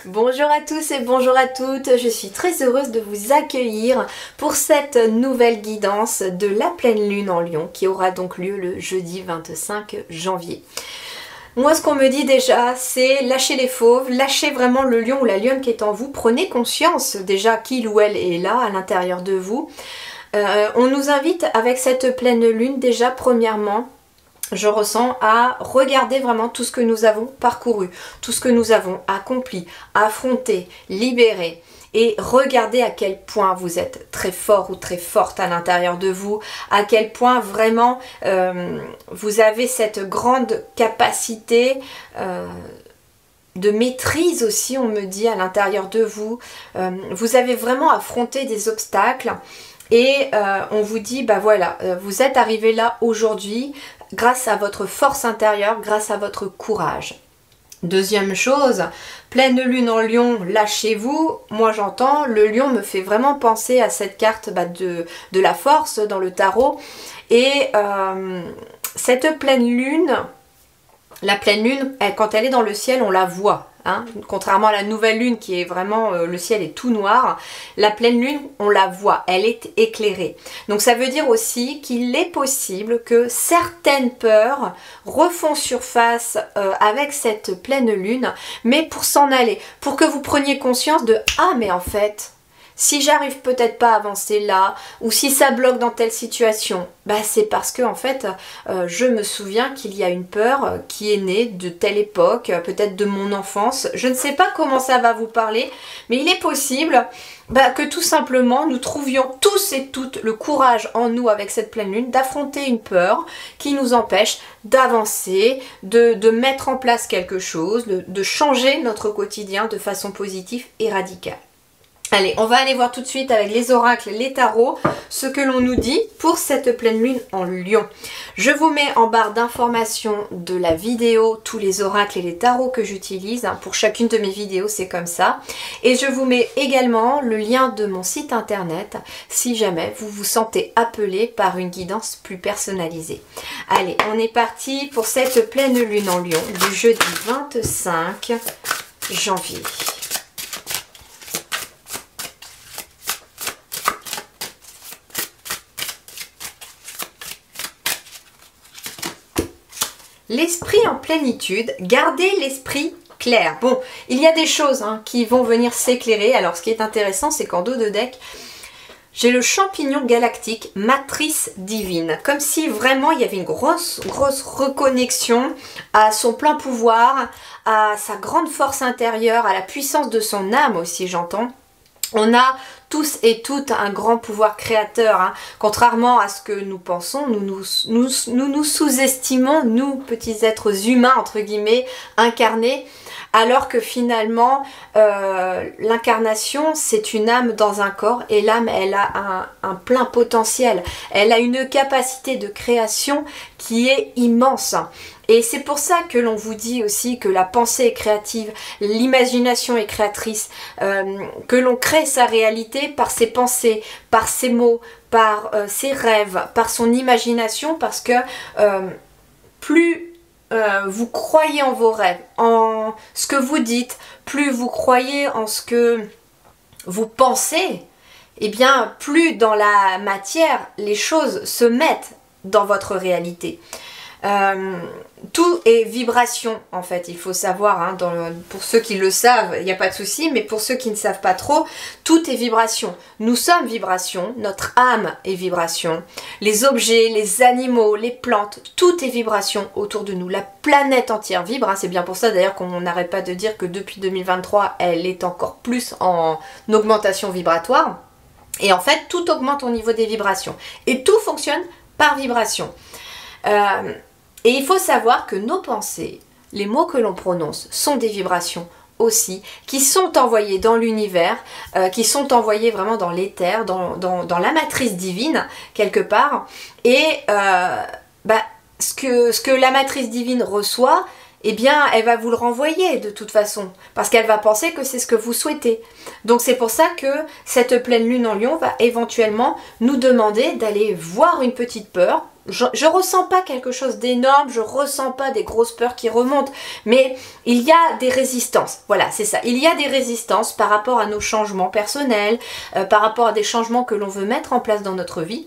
Bonjour à tous et bonjour à toutes, je suis très heureuse de vous accueillir pour cette nouvelle guidance de la pleine lune en Lion qui aura donc lieu le jeudi 25 janvier. Moi ce qu'on me dit déjà c'est lâchez les fauves, lâchez vraiment le lion ou la lionne qui est en vous, prenez conscience déjà qu'il ou elle est là à l'intérieur de vous. On nous invite avec cette pleine lune déjà premièrement, je ressens, à regarder vraiment tout ce que nous avons parcouru, tout ce que nous avons accompli, affronté, libéré. Et regardez à quel point vous êtes très fort ou très forte à l'intérieur de vous, à quel point vraiment vous avez cette grande capacité de maîtrise aussi, on me dit, à l'intérieur de vous. Vous avez vraiment affronté des obstacles et on vous dit, bah voilà, vous êtes arrivé là aujourd'hui grâce à votre force intérieure, grâce à votre courage. Deuxième chose, pleine lune en lion, lâchez-vous. Moi j'entends, le lion me fait vraiment penser à cette carte de la force dans le tarot. Et cette pleine lune, la pleine lune, quand elle est dans le ciel, on la voit. Hein, contrairement à la nouvelle lune qui est vraiment, le ciel est tout noir, la pleine lune on la voit, elle est éclairée. Donc ça veut dire aussi qu'il est possible que certaines peurs refont surface avec cette pleine lune, mais pour s'en aller, pour que vous preniez conscience de « Ah mais en fait, si j'arrive peut-être pas à avancer là, ou si ça bloque dans telle situation, bah c'est parce que en fait, je me souviens qu'il y a une peur qui est née de telle époque, peut-être de mon enfance. Je ne sais pas comment ça va vous parler, mais il est possible que tout simplement nous trouvions tous et toutes le courage en nous avec cette pleine lune d'affronter une peur qui nous empêche d'avancer, de mettre en place quelque chose, de changer notre quotidien de façon positive et radicale. Allez, on va aller voir tout de suite avec les oracles, les tarots, ce que l'on nous dit pour cette pleine lune en Lion. Je vous mets en barre d'informations de la vidéo tous les oracles et les tarots que j'utilise. Pour chacune de mes vidéos, c'est comme ça. Et je vous mets également le lien de mon site internet si jamais vous vous sentez appelé par une guidance plus personnalisée. Allez, on est parti pour cette pleine lune en Lion du jeudi 25 janvier. L'esprit en plénitude, gardez l'esprit clair. Bon, il y a des choses qui vont venir s'éclairer. Alors ce qui est intéressant, c'est qu'en dos de deck, j'ai le champignon galactique, matrice divine. Comme si vraiment il y avait une grosse reconnexion à son plein pouvoir, à sa grande force intérieure, à la puissance de son âme aussi, j'entends. On a tous et toutes un grand pouvoir créateur, contrairement à ce que nous pensons, nous nous sous-estimons, nous petits êtres humains entre guillemets, incarnés, alors que finalement l'incarnation c'est une âme dans un corps et l'âme elle a un plein potentiel, elle a une capacité de création qui est immense. Et c'est pour ça que l'on vous dit aussi que la pensée est créative, l'imagination est créatrice, que l'on crée sa réalité par ses pensées, par ses mots, par ses rêves, par son imagination, parce que plus vous croyez en vos rêves, en ce que vous dites, plus vous croyez en ce que vous pensez, et bien plus dans la matière les choses se mettent dans votre réalité. Tout est vibration en fait, il faut savoir, pour ceux qui le savent, il n'y a pas de souci, mais pour ceux qui ne savent pas trop, tout est vibration. Nous sommes vibration, notre âme est vibration, les objets, les animaux, les plantes, tout est vibration autour de nous, la planète entière vibre, c'est bien pour ça d'ailleurs qu'on n'arrête pas de dire que depuis 2023, elle est encore plus en augmentation vibratoire, et en fait tout augmente au niveau des vibrations, et tout fonctionne par vibration. Et il faut savoir que nos pensées, les mots que l'on prononce, sont des vibrations aussi, qui sont envoyées dans l'univers, qui sont envoyées vraiment dans l'éther, dans la matrice divine, quelque part. Et ce que la matrice divine reçoit, eh bien elle va vous le renvoyer de toute façon, parce qu'elle va penser que c'est ce que vous souhaitez. Donc c'est pour ça que cette pleine lune en Lion va éventuellement nous demander d'aller voir une petite peur. Je ressens pas quelque chose d'énorme, je ressens pas des grosses peurs qui remontent, mais il y a des résistances, voilà c'est ça, il y a des résistances par rapport à nos changements personnels, par rapport à des changements que l'on veut mettre en place dans notre vie.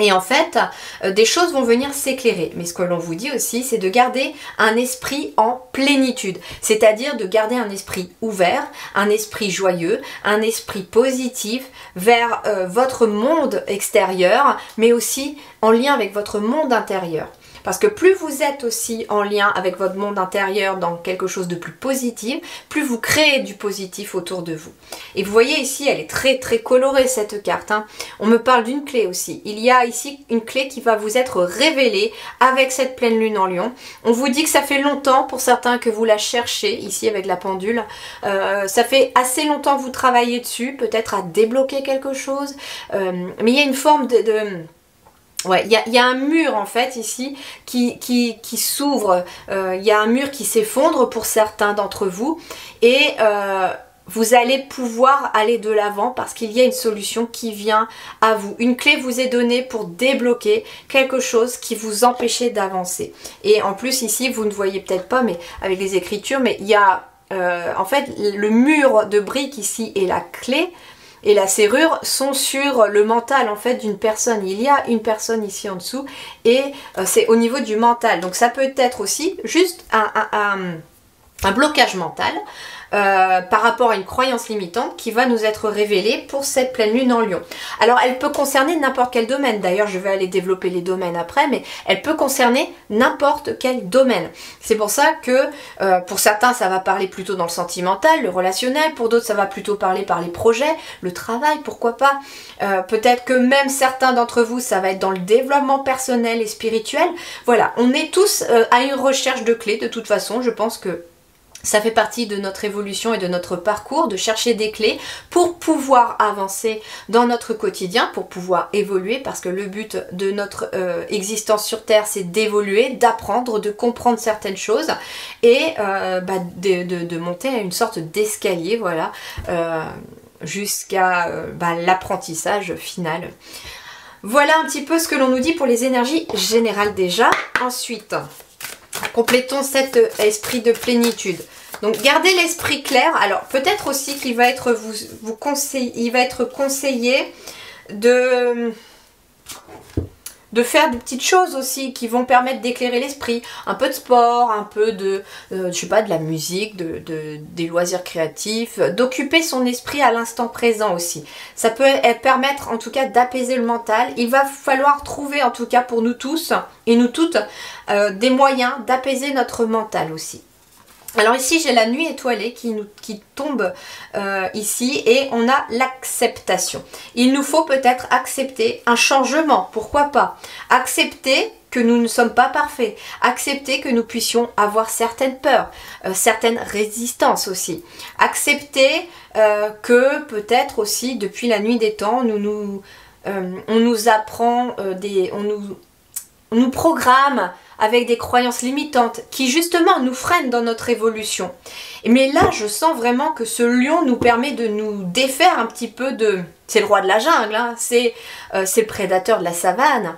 Et en fait, des choses vont venir s'éclairer. Mais ce que l'on vous dit aussi, c'est de garder un esprit en plénitude. C'est-à-dire de garder un esprit ouvert, un esprit joyeux, un esprit positif vers votre monde extérieur, mais aussi en lien avec votre monde intérieur. Parce que plus vous êtes aussi en lien avec votre monde intérieur dans quelque chose de plus positif, plus vous créez du positif autour de vous. Et vous voyez ici, elle est très très colorée cette carte, hein. On me parle d'une clé aussi. Il y a ici une clé qui va vous être révélée avec cette pleine lune en Lion. On vous dit que ça fait longtemps pour certains que vous la cherchez, ici avec la pendule. Ça fait assez longtemps que vous travaillez dessus, peut-être à débloquer quelque chose. Mais il y a une forme ouais, il y a un mur en fait ici qui s'ouvre, il y a un mur qui s'effondre pour certains d'entre vous et vous allez pouvoir aller de l'avant parce qu'il y a une solution qui vient à vous. Une clé vous est donnée pour débloquer quelque chose qui vous empêchait d'avancer. Et en plus ici, vous ne voyez peut-être pas mais avec les écritures, mais il y a en fait le mur de briques ici et la clé et la serrure sont sur le mental en fait d'une personne. Il y a une personne ici en dessous et c'est au niveau du mental. Donc ça peut être aussi juste un blocage mental par rapport à une croyance limitante qui va nous être révélée pour cette pleine lune en Lion. Alors elle peut concerner n'importe quel domaine, d'ailleurs je vais aller développer les domaines après, mais elle peut concerner n'importe quel domaine. C'est pour ça que pour certains ça va parler plutôt dans le sentimental, le relationnel, pour d'autres ça va plutôt parler par les projets, le travail, pourquoi pas. Peut-être que même certains d'entre vous ça va être dans le développement personnel et spirituel. Voilà, on est tous à une recherche de clés de toute façon, je pense que ça fait partie de notre évolution et de notre parcours, de chercher des clés pour pouvoir avancer dans notre quotidien, pour pouvoir évoluer, parce que le but de notre existence sur Terre, c'est d'évoluer, d'apprendre, de comprendre certaines choses et de monter à une sorte d'escalier, voilà, jusqu'à l'apprentissage final. Voilà un petit peu ce que l'on nous dit pour les énergies générales déjà. Ensuite, complétons cet esprit de plénitude. Donc gardez l'esprit clair. Alors peut-être aussi qu'il va être conseillé de faire des petites choses aussi qui vont permettre d'éclairer l'esprit. Un peu de sport, un peu de, je sais pas, de la musique, des loisirs créatifs, d'occuper son esprit à l'instant présent aussi. Ça peut permettre en tout cas d'apaiser le mental. Il va falloir trouver en tout cas pour nous tous et nous toutes des moyens d'apaiser notre mental aussi. Alors ici j'ai la nuit étoilée qui tombe ici et on a l'acceptation. Il nous faut peut-être accepter un changement, pourquoi pas. Accepter que nous ne sommes pas parfaits. Accepter que nous puissions avoir certaines peurs, certaines résistances aussi. Accepter que peut-être aussi depuis la nuit des temps, on nous apprend, on nous programme avec des croyances limitantes qui justement nous freinent dans notre évolution. Mais là, je sens vraiment que ce lion nous permet de nous défaire un petit peu de... C'est le roi de la jungle, hein, c'est le prédateur de la savane.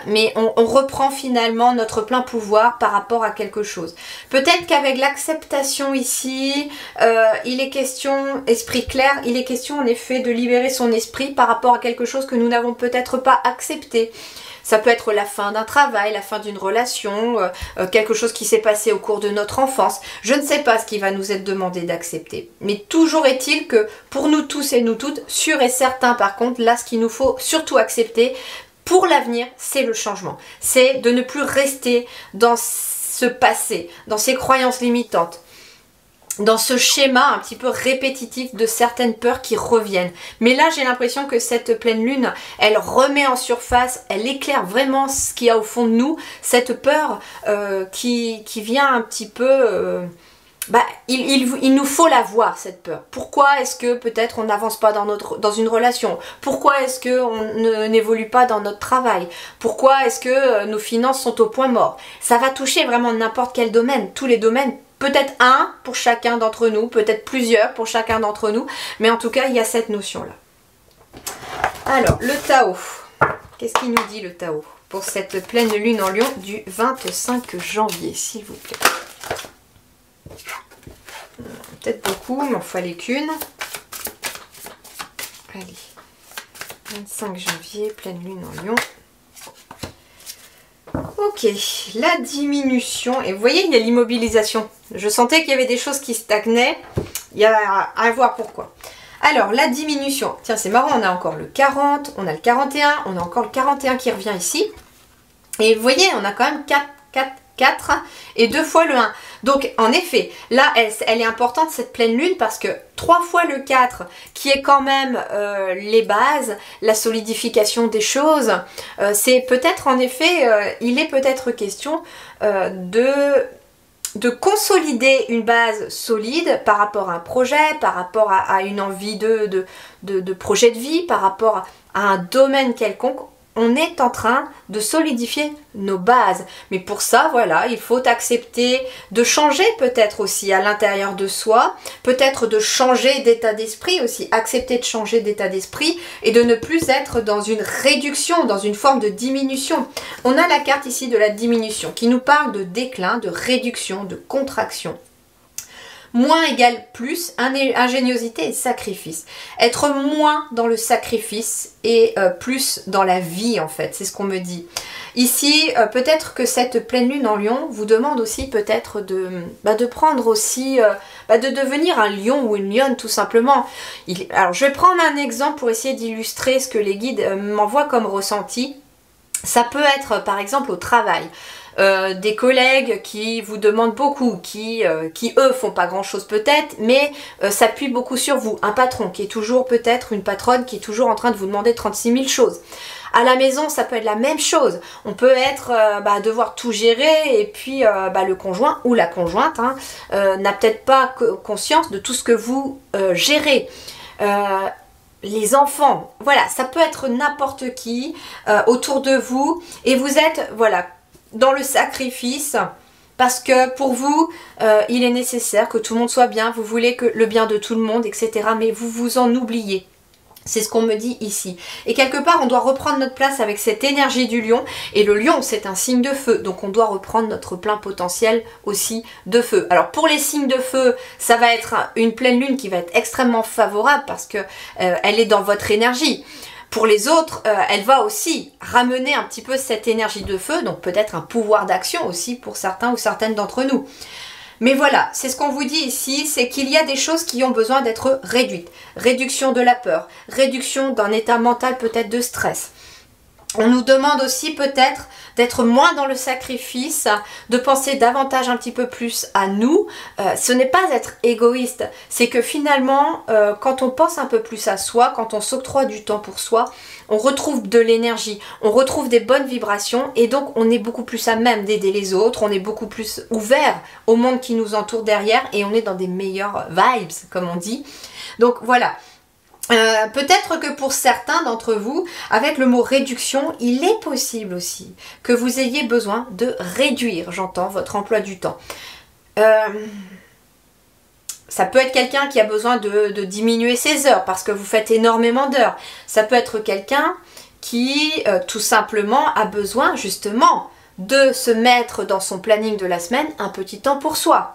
Mais on reprend finalement notre plein pouvoir par rapport à quelque chose. Peut-être qu'avec l'acceptation ici, il est question, esprit clair, il est question en effet de libérer son esprit par rapport à quelque chose que nous n'avons peut-être pas accepté. Ça peut être la fin d'un travail, la fin d'une relation, quelque chose qui s'est passé au cours de notre enfance. Je ne sais pas ce qui va nous être demandé d'accepter. Mais toujours est-il que pour nous tous et nous toutes, sûr et certain par contre, là ce qu'il nous faut surtout accepter pour l'avenir, c'est le changement. C'est de ne plus rester dans ce passé, dans ces croyances limitantes, dans ce schéma un petit peu répétitif de certaines peurs qui reviennent. Mais là, j'ai l'impression que cette pleine lune, elle remet en surface, elle éclaire vraiment ce qu'il y a au fond de nous, cette peur qui vient un petit peu il nous faut la voir, cette peur. Pourquoi est-ce que peut-être on n'avance pas dans une relation? Pourquoi est-ce qu'on n'évolue pas dans notre travail? Pourquoi est-ce que nos finances sont au point mort? Ça va toucher vraiment n'importe quel domaine, tous les domaines. Peut-être un pour chacun d'entre nous, peut-être plusieurs pour chacun d'entre nous, mais en tout cas, il y a cette notion-là. Alors, le Tao. Qu'est-ce qu'il nous dit, le Tao, pour cette pleine lune en Lion du 25 janvier, s'il vous plaît? Peut-être beaucoup, mais il en fallait qu'une. Allez, 25 janvier, pleine lune en Lion. Ok, la diminution. Et vous voyez, il y a l'immobilisation. Je sentais qu'il y avait des choses qui stagnaient. Il y a à voir pourquoi. Alors, la diminution. Tiens, c'est marrant, on a encore le 40, on a le 41, on a encore le 41 qui revient ici. Et vous voyez, on a quand même 4 et 2 fois le 1. Donc, en effet, là, elle est importante, cette pleine lune, parce que 3 fois le 4, qui est quand même les bases, la solidification des choses, c'est peut-être, en effet, il est peut-être question de consolider une base solide par rapport à un projet, par rapport à une envie de projet de vie, par rapport à un domaine quelconque. On est en train de solidifier nos bases. Mais pour ça, voilà, il faut accepter de changer peut-être aussi à l'intérieur de soi, peut-être de changer d'état d'esprit aussi, accepter de changer d'état d'esprit et de ne plus être dans une réduction, dans une forme de diminution. On a la carte ici de la diminution qui nous parle de déclin, de réduction, de contraction. Moins égale plus, ingéniosité et sacrifice. Être moins dans le sacrifice et plus dans la vie en fait, c'est ce qu'on me dit. Ici, peut-être que cette pleine lune en Lion vous demande aussi peut-être de prendre aussi, de devenir un lion ou une lionne tout simplement. Alors je vais prendre un exemple pour essayer d'illustrer ce que les guides m'envoient comme ressenti. Ça peut être par exemple au travail. Des collègues qui vous demandent beaucoup, qui eux font pas grand chose peut-être, mais s'appuient beaucoup sur vous. Un patron qui est toujours peut-être une patronne qui est toujours en train de vous demander 36 000 choses. À la maison, ça peut être la même chose. On peut être devoir tout gérer et puis le conjoint ou la conjointe n'a peut-être pas conscience de tout ce que vous gérez. Les enfants, voilà, ça peut être n'importe qui autour de vous et vous êtes, voilà, dans le sacrifice parce que pour vous il est nécessaire que tout le monde soit bien, vous voulez que le bien de tout le monde, etc. mais vous vous en oubliez. C'est ce qu'on me dit ici. Et quelque part, on doit reprendre notre place avec cette énergie du lion. Et le lion, c'est un signe de feu. Donc on doit reprendre notre plein potentiel aussi de feu. Alors pour les signes de feu, ça va être une pleine lune qui va être extrêmement favorable parce que elle est dans votre énergie. Pour les autres, elle va aussi ramener un petit peu cette énergie de feu, donc peut-être un pouvoir d'action aussi pour certains ou certaines d'entre nous. Mais voilà, c'est ce qu'on vous dit ici, c'est qu'il y a des choses qui ont besoin d'être réduites. Réduction de la peur, réduction d'un état mental peut-être de stress. On nous demande aussi peut-être d'être moins dans le sacrifice, de penser davantage un petit peu plus à nous. Ce n'est pas être égoïste, c'est que finalement, quand on pense un peu plus à soi, quand on s'octroie du temps pour soi, on retrouve de l'énergie, on retrouve des bonnes vibrations et donc on est beaucoup plus à même d'aider les autres, on est beaucoup plus ouvert au monde qui nous entoure derrière et on est dans des meilleures vibes, comme on dit. Donc voilà. Peut-être que pour certains d'entre vous, avec le mot réduction, il est possible aussi que vous ayez besoin de réduire, j'entends, votre emploi du temps. Ça peut être quelqu'un qui a besoin de diminuer ses heures parce que vous faites énormément d'heures. Ça peut être quelqu'un qui tout simplement a besoin justement de se mettre dans son planning de la semaine un petit temps pour soi.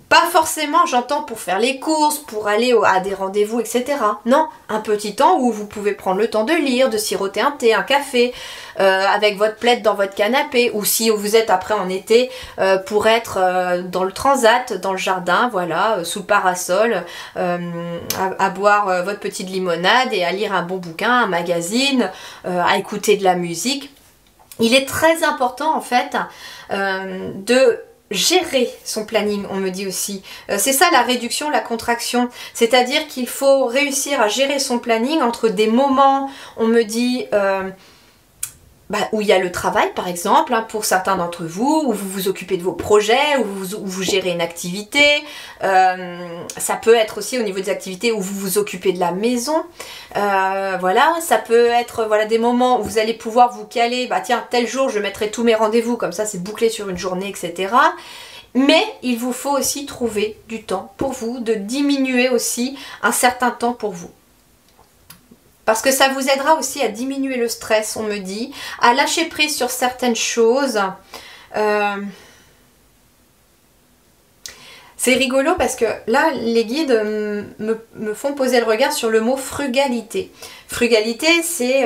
Pas forcément, j'entends, pour faire les courses, pour aller à des rendez-vous, etc. Non, un petit temps où vous pouvez prendre le temps de lire, de siroter un thé, un café, avec votre plaid dans votre canapé, ou si vous êtes après en été, pour être dans le transat, dans le jardin, voilà, sous le parasol, à boire votre petite limonade et à lire un bon bouquin, un magazine, à écouter de la musique. Il est très important en fait de gérer son planning, on me dit aussi. C'est ça la réduction, la contraction. C'est-à-dire qu'il faut réussir à gérer son planning entre des moments, on me dit, où il y a le travail par exemple, hein, pour certains d'entre vous, où vous vous occupez de vos projets, où vous gérez une activité. Ça peut être aussi au niveau des activités où vous vous occupez de la maison. Voilà, ça peut être voilà, des moments où vous allez pouvoir vous caler, bah tiens, tel jour je mettrai tous mes rendez-vous, comme ça c'est bouclé sur une journée, etc. Mais il vous faut aussi trouver du temps pour vous, de diminuer aussi un certain temps pour vous. Parce que ça vous aidera aussi à diminuer le stress, on me dit, à lâcher prise sur certaines choses. C'est rigolo parce que là, les guides me font poser le regard sur le mot frugalité. Frugalité, c'est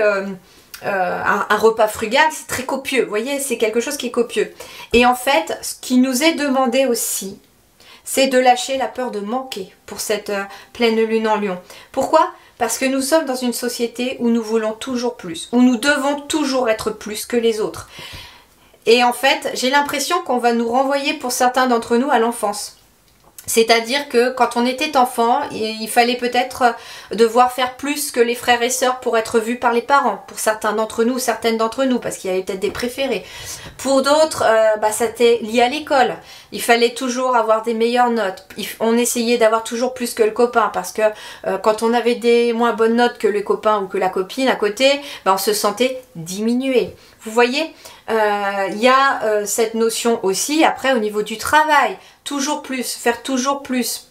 un repas frugal, c'est très copieux. Vous voyez, c'est quelque chose qui est copieux. Et en fait, ce qui nous est demandé aussi, c'est de lâcher la peur de manquer pour cette pleine lune en Lion. Pourquoi ? Parce que nous sommes dans une société où nous voulons toujours plus, où nous devons toujours être plus que les autres. Et en fait, j'ai l'impression qu'on va nous renvoyer pour certains d'entre nous à l'enfance. C'est-à-dire que quand on était enfant, il fallait peut-être devoir faire plus que les frères et sœurs pour être vus par les parents. Pour certains d'entre nous, certaines d'entre nous, parce qu'il y avait peut-être des préférés. Pour d'autres, c'était lié à l'école. Il fallait toujours avoir des meilleures notes. On essayait d'avoir toujours plus que le copain parce que quand on avait des moins bonnes notes que le copain ou que la copine à côté, on se sentait diminué. Vous voyez, il y a cette notion aussi après au niveau du travail. Toujours plus, faire toujours plus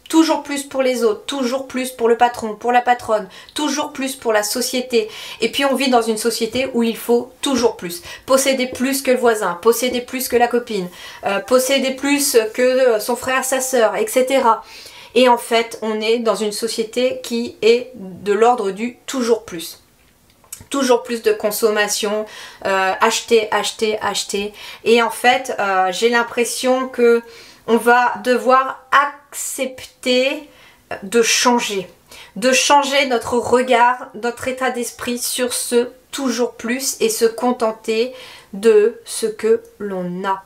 pour les autres, toujours plus pour le patron, pour la patronne, toujours plus pour la société. Et puis on vit dans une société où il faut toujours plus. Posséder plus que le voisin, posséder plus que la copine, posséder plus que son frère, sa sœur, etc. Et en fait, on est dans une société qui est de l'ordre du toujours plus. Toujours plus de consommation, acheter, acheter, acheter. Et en fait, j'ai l'impression que on va devoir accepter de changer notre regard, notre état d'esprit sur ce toujours plus et se contenter de ce que l'on a.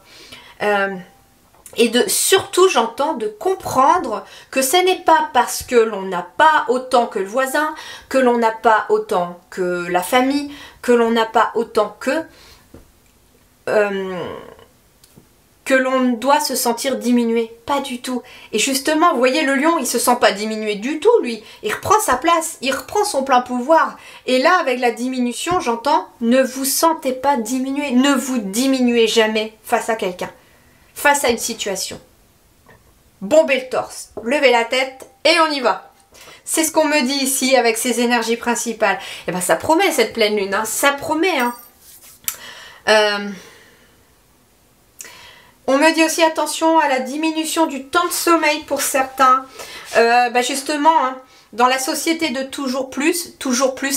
Et surtout, j'entends, de comprendre que ce n'est pas parce que l'on n'a pas autant que le voisin, que l'on n'a pas autant que la famille, que l'on n'a pas autant que l'on doit se sentir diminué. Pas du tout. Et justement, vous voyez, le lion, il se sent pas diminué du tout, lui. Il reprend sa place, il reprend son plein pouvoir. Et là, avec la diminution, j'entends, ne vous sentez pas diminué. Ne vous diminuez jamais face à quelqu'un. Face à une situation. Bombez le torse, levez la tête et on y va. C'est ce qu'on me dit ici avec ces énergies principales. Et ben ça promet cette pleine lune, hein. Ça promet. Hein. On me dit aussi attention à la diminution du temps de sommeil pour certains. Justement, hein, dans la société de toujours plus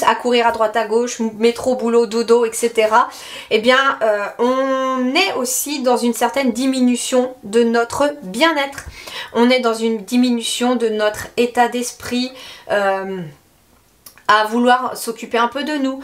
à courir à droite à gauche, métro, boulot, dodo, etc. Eh bien, on est aussi dans une certaine diminution de notre bien-être. On est dans une diminution de notre état d'esprit. À vouloir s'occuper un peu de nous,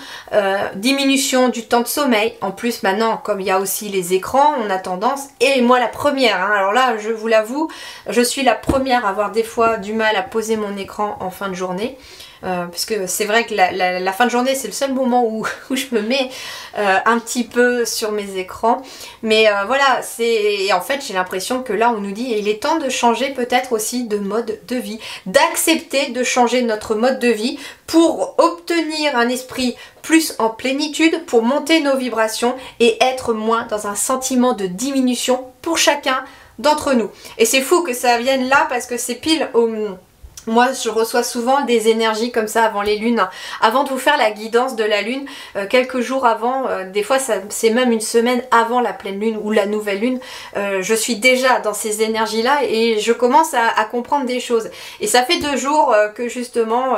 diminution du temps de sommeil. En plus maintenant, comme il y a aussi les écrans, on a tendance, et moi la première, hein, alors là je vous l'avoue, je suis la première à avoir des fois du mal à poser mon écran en fin de journée. Parce que c'est vrai que la fin de journée c'est le seul moment où je me mets un petit peu sur mes écrans, mais voilà, et en fait j'ai l'impression que là on nous dit il est temps de changer peut-être aussi de mode de vie, d'accepter de changer notre mode de vie pour obtenir un esprit plus en plénitude, pour monter nos vibrations et être moins dans un sentiment de diminution pour chacun d'entre nous. Et c'est fou que ça vienne là parce que c'est pile au... Moi, je reçois souvent des énergies comme ça avant les lunes. Avant de vous faire la guidance de la lune, quelques jours avant, des fois c'est même une semaine avant la pleine lune ou la nouvelle lune, je suis déjà dans ces énergies-là et je commence à comprendre des choses. Et ça fait 2 jours que justement,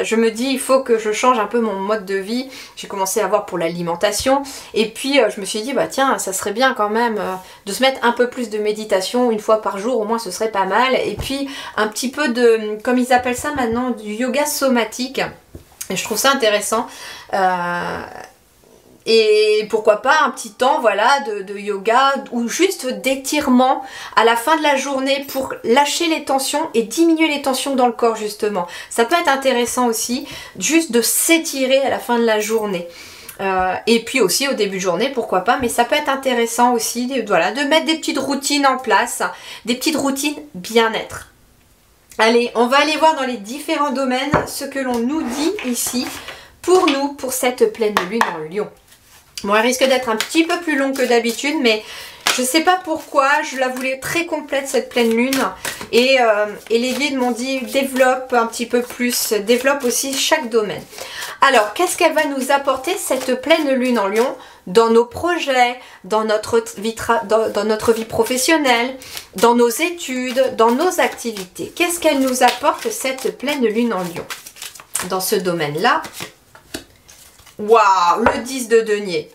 je me dis il faut que je change un peu mon mode de vie. J'ai commencé à voir pour l'alimentation et puis je me suis dit bah tiens, ça serait bien quand même de se mettre un peu plus de méditation 1 fois par jour, au moins ce serait pas mal. Et puis un petit peu de... comme ils appellent ça maintenant, du yoga somatique. Et je trouve ça intéressant. Et pourquoi pas un petit temps voilà, de yoga ou juste d'étirement à la fin de la journée pour lâcher les tensions et diminuer les tensions dans le corps justement. Ça peut être intéressant aussi juste de s'étirer à la fin de la journée. Et puis aussi au début de journée, pourquoi pas, mais ça peut être intéressant aussi voilà, de mettre des petites routines en place, des petites routines bien-être. Allez, on va aller voir dans les différents domaines ce que l'on nous dit ici pour nous, pour cette pleine lune en Lion. Bon, elle risque d'être un petit peu plus longue que d'habitude, mais je ne sais pas pourquoi, je la voulais très complète cette pleine lune. Et les guides m'ont dit développe un petit peu plus, développe aussi chaque domaine. Alors, qu'est-ce qu'elle va nous apporter cette pleine lune en Lion dans nos projets, dans notre vie professionnelle, dans nos études, dans nos activités? Qu'est-ce qu'elle nous apporte cette pleine lune en Lion dans ce domaine-là? Waouh, le 10 de denier.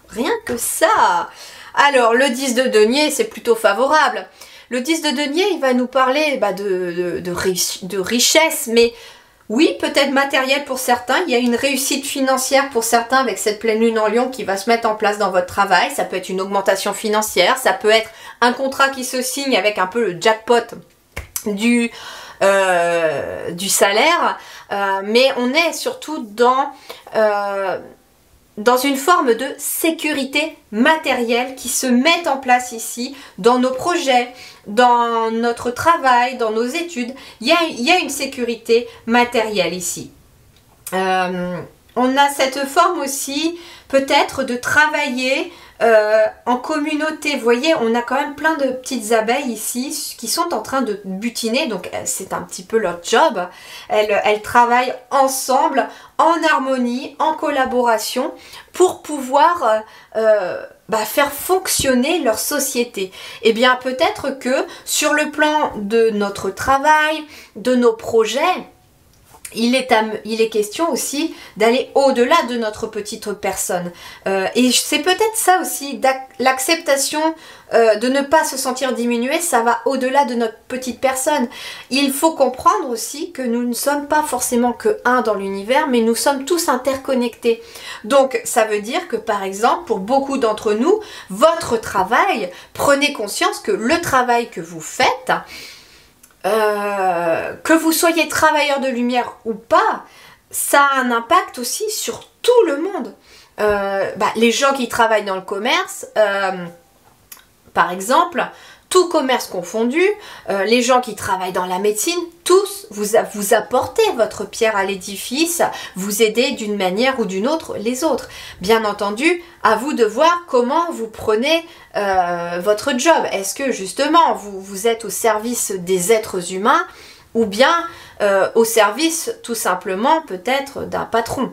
Rien que ça. Alors, le 10 de denier, c'est plutôt favorable. Le 10 de denier, il va nous parler de richesse, mais oui, peut-être matériel pour certains. Il y a une réussite financière pour certains avec cette pleine lune en Lion qui va se mettre en place dans votre travail. Ça peut être une augmentation financière, ça peut être un contrat qui se signe avec un peu le jackpot du salaire. Mais on est surtout dans une forme de sécurité matérielle qui se met en place ici, dans nos projets, dans notre travail, dans nos études. Il y a une sécurité matérielle ici. On a cette forme aussi, peut-être, de travailler en communauté. Vous voyez, on a quand même plein de petites abeilles ici qui sont en train de butiner, donc c'est un petit peu leur job. Elles travaillent ensemble, en harmonie, en collaboration, pour pouvoir faire fonctionner leur société. Et bien peut-être que sur le plan de notre travail, de nos projets, il est question aussi d'aller au-delà de notre petite personne. Et c'est peut-être ça aussi, l'acceptation de ne pas se sentir diminué, ça va au-delà de notre petite personne. Il faut comprendre aussi que nous ne sommes pas forcément que un dans l'univers, mais nous sommes tous interconnectés. Donc ça veut dire que par exemple, pour beaucoup d'entre nous, votre travail, prenez conscience que le travail que vous faites, que vous soyez travailleur de lumière ou pas, ça a un impact aussi sur tout le monde. Les gens qui travaillent dans le commerce, par exemple, tout commerce confondu, les gens qui travaillent dans la médecine, tous, vous apportez votre pierre à l'édifice, vous aidez d'une manière ou d'une autre les autres. Bien entendu, à vous de voir comment vous prenez votre job. Est-ce que justement vous êtes au service des êtres humains ou bien au service tout simplement peut-être d'un patron?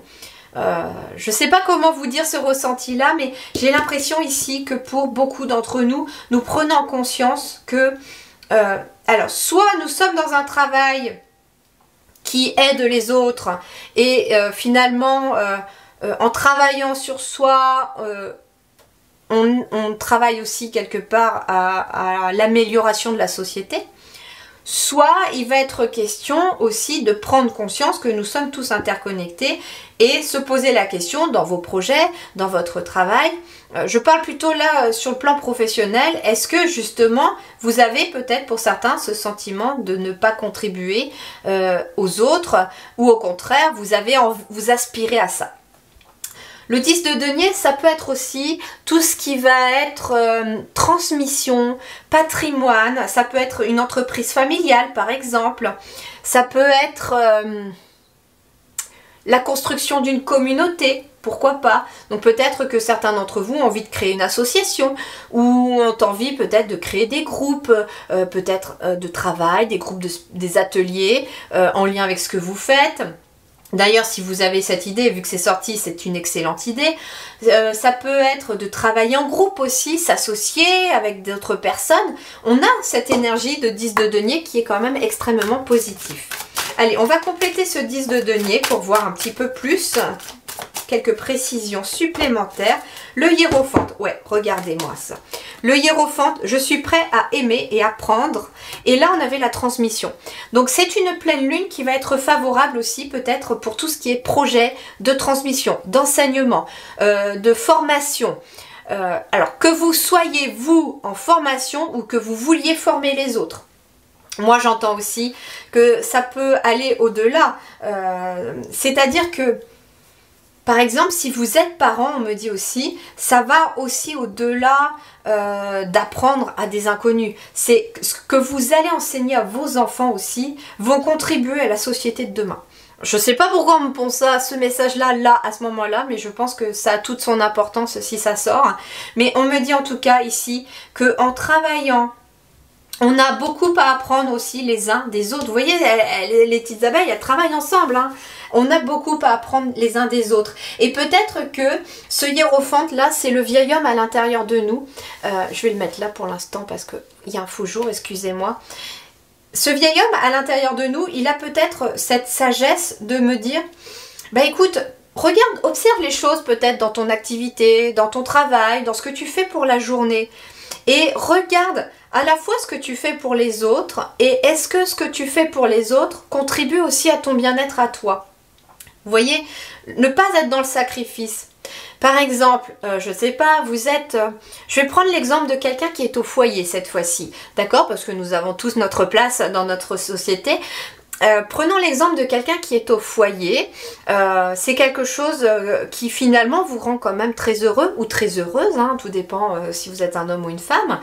Je ne sais pas comment vous dire ce ressenti-là, mais j'ai l'impression ici que pour beaucoup d'entre nous, nous prenons conscience que, alors, soit nous sommes dans un travail qui aide les autres et finalement, en travaillant sur soi, on travaille aussi quelque part à l'amélioration de la société. Soit il va être question aussi de prendre conscience que nous sommes tous interconnectés et se poser la question dans vos projets, dans votre travail. Je parle plutôt là sur le plan professionnel. Est-ce que justement vous avez peut-être pour certains ce sentiment de ne pas contribuer aux autres ou au contraire vous aspirez à ça? Le 10 de denier, ça peut être aussi tout ce qui va être transmission, patrimoine, ça peut être une entreprise familiale par exemple, ça peut être la construction d'une communauté, pourquoi pas. Donc peut-être que certains d'entre vous ont envie de créer une association ou ont envie peut-être de créer des groupes, peut-être de travail, des groupes, des ateliers en lien avec ce que vous faites. D'ailleurs, si vous avez cette idée, vu que c'est sorti, c'est une excellente idée. Ça peut être de travailler en groupe aussi, s'associer avec d'autres personnes. On a cette énergie de 10 de denier qui est quand même extrêmement positif. Allez, on va compléter ce 10 de denier pour voir un petit peu plus, quelques précisions supplémentaires. Le hiérophante, ouais, regardez-moi ça. Le hiérophante, je suis prêt à aimer et apprendre. Et là, on avait la transmission. Donc, c'est une pleine lune qui va être favorable aussi peut-être pour tout ce qui est projet de transmission, d'enseignement, de formation. Alors, que vous soyez, vous, en formation ou que vous vouliez former les autres. Moi, j'entends aussi que ça peut aller au-delà. C'est-à-dire que Par exemple, si vous êtes parent, on me dit aussi, ça va aussi au-delà d'apprendre à des inconnus. C'est ce que vous allez enseigner à vos enfants aussi, vont contribuer à la société de demain. Je sais pas pourquoi on me pense ça, ce message-là, là, à ce moment-là, mais je pense que ça a toute son importance si ça sort. Mais on me dit en tout cas ici qu'en travaillant, on a beaucoup à apprendre aussi les uns des autres. Vous voyez, les petites abeilles, elles travaillent ensemble, hein. On a beaucoup à apprendre les uns des autres. Et peut-être que ce hiérophante là, c'est le vieil homme à l'intérieur de nous. Je vais le mettre là pour l'instant parce qu'il y a un faux jour, excusez-moi. Ce vieil homme à l'intérieur de nous, il a peut-être cette sagesse de me dire, bah écoute, regarde, observe les choses peut-être dans ton activité, dans ton travail, dans ce que tu fais pour la journée. Et regarde à la fois ce que tu fais pour les autres et est-ce que ce que tu fais pour les autres contribue aussi à ton bien-être à toi. Vous voyez, ne pas être dans le sacrifice. Par exemple, je sais pas, vous êtes... je vais prendre l'exemple de quelqu'un qui est au foyer cette fois-ci, d'accord? Parce que nous avons tous notre place dans notre société. Prenons l'exemple de quelqu'un qui est au foyer. C'est quelque chose qui finalement vous rend quand même très heureux ou très heureuse, hein, tout dépend si vous êtes un homme ou une femme.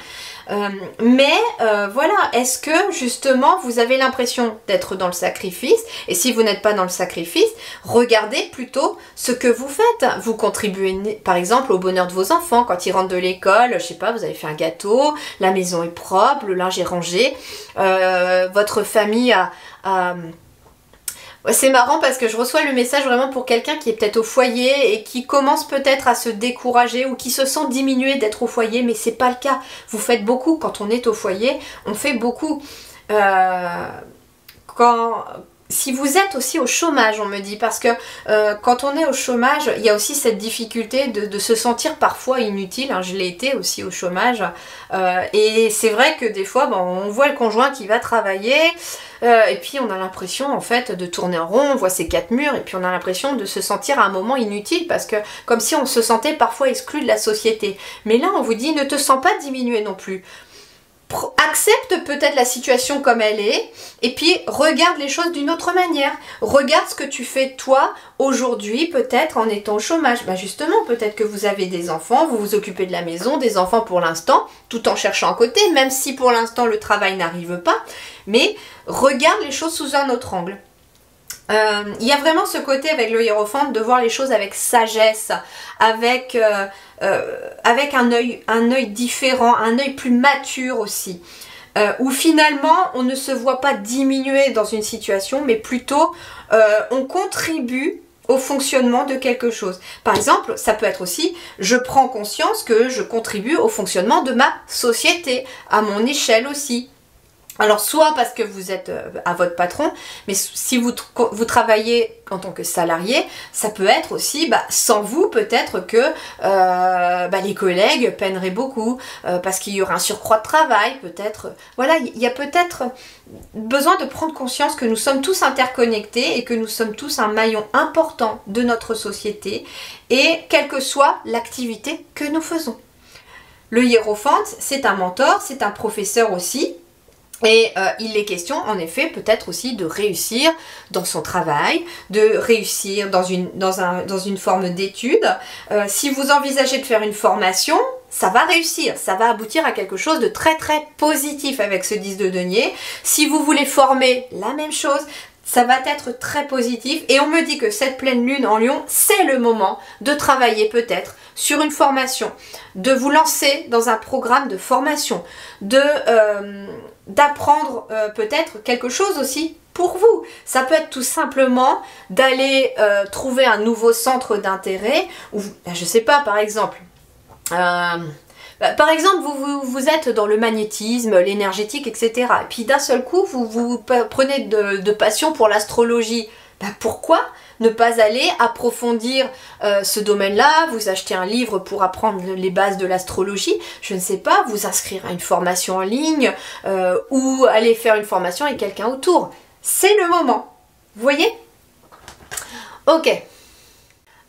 Voilà, est-ce que justement vous avez l'impression d'être dans le sacrifice? Et si vous n'êtes pas dans le sacrifice, regardez plutôt ce que vous faites. Vous contribuez par exemple au bonheur de vos enfants quand ils rentrent de l'école, je sais pas, vous avez fait un gâteau, la maison est propre, le linge est rangé, votre famille a... C'est marrant parce que je reçois le message vraiment pour quelqu'un qui est peut-être au foyer et qui commence peut-être à se décourager ou qui se sent diminué d'être au foyer, mais c'est pas le cas. Vous faites beaucoup quand on est au foyer, on fait beaucoup. Si vous êtes aussi au chômage, on me dit, parce que quand on est au chômage, il y a aussi cette difficulté de se sentir parfois inutile, hein, je l'ai été aussi au chômage, et c'est vrai que des fois, bon, on voit le conjoint qui va travailler, et puis on a l'impression en fait de tourner en rond, on voit ces quatre murs, et puis on a l'impression de se sentir à un moment inutile, parce que comme si on se sentait parfois exclu de la société. Mais là, on vous dit, ne te sens pas diminué non plus. Accepte peut-être la situation comme elle est et puis regarde les choses d'une autre manière. Regarde ce que tu fais toi aujourd'hui peut-être en étant au chômage. Bah justement, peut-être que vous avez des enfants, vous vous occupez de la maison, des enfants pour l'instant, tout en cherchant à côté, même si pour l'instant le travail n'arrive pas. Mais regarde les choses sous un autre angle. Il y a vraiment ce côté avec le hiérophante de voir les choses avec sagesse, avec un œil différent, un œil plus mature aussi. Où finalement on ne se voit pas diminuer dans une situation, mais plutôt on contribue au fonctionnement de quelque chose. Par exemple, ça peut être aussi, je prends conscience que je contribue au fonctionnement de ma société, à mon échelle aussi. Alors soit parce que vous êtes à votre patron, mais si vous travaillez en tant que salarié, ça peut être aussi, sans vous peut-être que les collègues peineraient beaucoup, parce qu'il y aura un surcroît de travail, peut-être. Voilà, il y a peut-être besoin de prendre conscience que nous sommes tous interconnectés et que nous sommes tous un maillon important de notre société, et quelle que soit l'activité que nous faisons. Le hiérophante, c'est un mentor, c'est un professeur aussi. Et il est question, en effet, peut-être aussi de réussir dans son travail, de réussir dans une forme d'étude. Si vous envisagez de faire une formation, ça va réussir, ça va aboutir à quelque chose de très très positif avec ce 10 de denier. Si vous voulez former, la même chose. Ça va être très positif et on me dit que cette pleine lune en Lion, c'est le moment de travailler peut-être sur une formation, de vous lancer dans un programme de formation, d'apprendre peut-être quelque chose aussi pour vous. Ça peut être tout simplement d'aller trouver un nouveau centre d'intérêt ou, je sais pas, par exemple... Par exemple, vous êtes dans le magnétisme, l'énergétique, etc. Et puis d'un seul coup, vous prenez de passion pour l'astrologie. Pourquoi ne pas aller approfondir ce domaine-là, vous acheter un livre pour apprendre les bases de l'astrologie, je ne sais pas, vous inscrire à une formation en ligne ou aller faire une formation avec quelqu'un autour. C'est le moment. Vous voyez? Ok.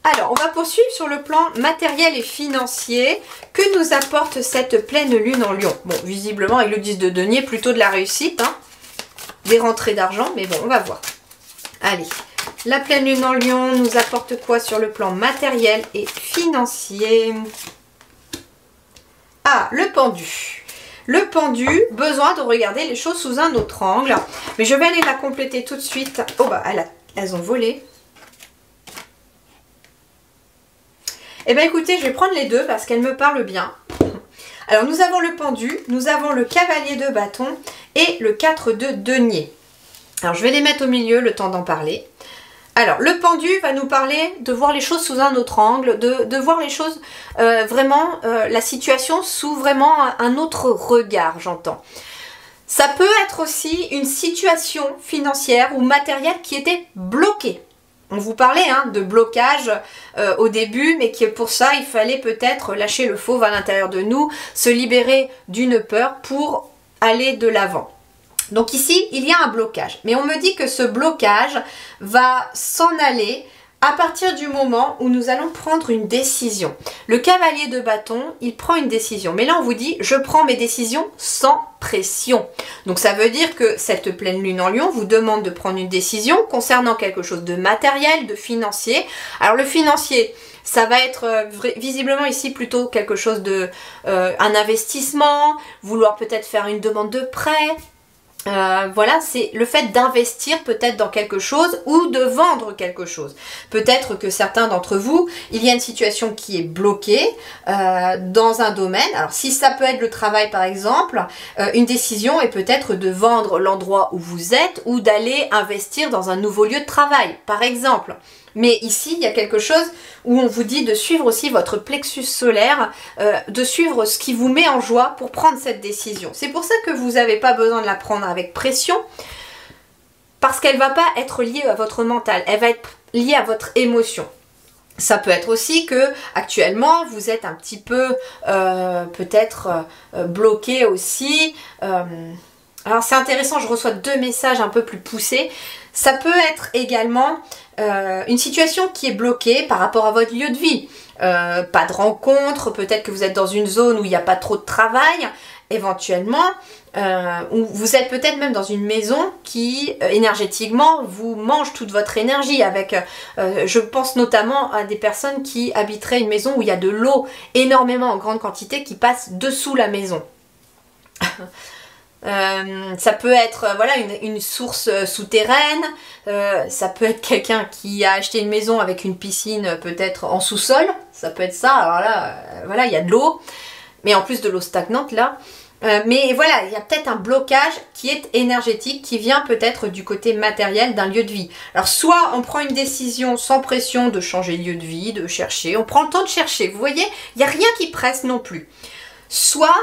Alors, on va poursuivre sur le plan matériel et financier. Que nous apporte cette pleine lune en Lion? Bon, visiblement, avec le 10 de denier, plutôt de la réussite, hein, des rentrées d'argent, mais bon, on va voir. Allez, La pleine lune en Lion nous apporte quoi sur le plan matériel et financier? Ah, le pendu. Le pendu, besoin de regarder les choses sous un autre angle. Mais je vais aller la compléter tout de suite. Oh bah, elles ont volé. Eh bien écoutez, je vais prendre les deux parce qu'elles me parlent bien. Alors nous avons le pendu, nous avons le cavalier de bâton et le 4 de denier. Alors je vais les mettre au milieu, le temps d'en parler. Alors le pendu va nous parler de voir les choses sous un autre angle, de voir les choses la situation sous vraiment un autre regard, j'entends. Ça peut être aussi une situation financière ou matérielle qui était bloquée. On vous parlait de blocage au début, mais que pour ça, il fallait peut-être lâcher le fauve à l'intérieur de nous, se libérer d'une peur pour aller de l'avant. Donc ici, il y a un blocage. Mais on me dit que ce blocage va s'en aller à partir du moment où nous allons prendre une décision. Le cavalier de bâton, il prend une décision. Mais là, on vous dit, je prends mes décisions sans pression. Donc ça veut dire que cette pleine lune en Lion vous demande de prendre une décision concernant quelque chose de matériel, de financier. Alors le financier, ça va être visiblement ici plutôt quelque chose de un investissement, vouloir peut-être faire une demande de prêt. Voilà, c'est le fait d'investir peut-être dans quelque chose ou de vendre quelque chose. Peut-être que certains d'entre vous, il y a une situation qui est bloquée dans un domaine. Alors si ça peut être le travail par exemple, une décision est peut-être de vendre l'endroit où vous êtes ou d'aller investir dans un nouveau lieu de travail par exemple. Mais ici, il y a quelque chose où on vous dit de suivre aussi votre plexus solaire, de suivre ce qui vous met en joie pour prendre cette décision. C'est pour ça que vous n'avez pas besoin de la prendre avec pression, parce qu'elle ne va pas être liée à votre mental, elle va être liée à votre émotion. Ça peut être aussi que actuellement vous êtes un petit peu peut-être bloqué aussi. Alors c'est intéressant, je reçois 2 messages un peu plus poussés. Ça peut être également une situation qui est bloquée par rapport à votre lieu de vie. Pas de rencontre, peut-être que vous êtes dans une zone où il n'y a pas trop de travail, éventuellement. Ou vous êtes peut-être même dans une maison qui, énergétiquement, vous mange toute votre énergie. Je pense notamment à des personnes qui habiteraient une maison où il y a de l'eau énormément en grande quantité qui passe dessous la maison. Ça peut être voilà, une source souterraine, ça peut être quelqu'un qui a acheté une maison avec une piscine peut-être en sous-sol, ça peut être ça. Alors là, voilà, il y a de l'eau, mais en plus de l'eau stagnante là. Mais voilà, il y a peut-être un blocage qui est énergétique, qui vient peut-être du côté matériel d'un lieu de vie. Alors soit on prend une décision sans pression de changer de lieu de vie, de chercher, on prend le temps de chercher, vous voyez, il n'y a rien qui presse non plus. Soit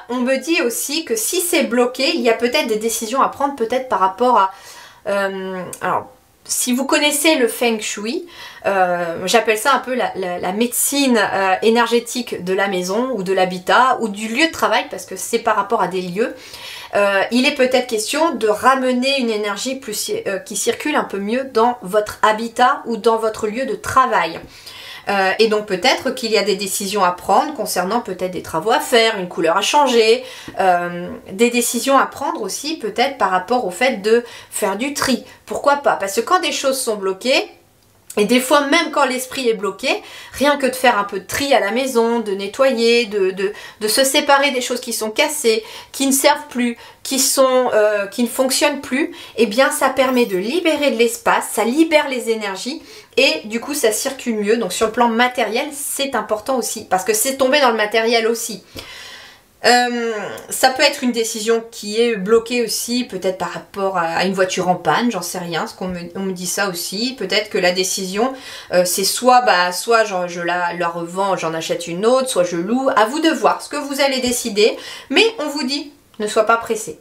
on me dit aussi que si c'est bloqué, il y a peut-être des décisions à prendre peut-être par rapport à... alors, si vous connaissez le Feng Shui, j'appelle ça un peu la médecine énergétique de la maison ou de l'habitat ou du lieu de travail parce que c'est par rapport à des lieux. Il est peut-être question de ramener une énergie qui circule un peu mieux dans votre habitat ou dans votre lieu de travail. Et donc peut-être qu'il y a des décisions à prendre concernant peut-être des travaux à faire, une couleur à changer, des décisions à prendre aussi peut-être par rapport au fait de faire du tri. Pourquoi pas? Parce que quand des choses sont bloquées, et des fois même quand l'esprit est bloqué, rien que de faire un peu de tri à la maison, de nettoyer, de se séparer des choses qui sont cassées, qui ne servent plus, qui ne fonctionnent plus, eh bien ça permet de libérer de l'espace, ça libère les énergies et du coup ça circule mieux. Donc sur le plan matériel c'est important aussi, parce que c'est tombé dans le matériel aussi. Ça peut être une décision qui est bloquée aussi, peut-être par rapport à une voiture en panne, j'en sais rien, on me dit ça aussi. Peut-être que la décision c'est soit je la revends, j'en achète une autre, soit je loue, à vous de voir ce que vous allez décider, mais on vous dit ne sois pas pressé.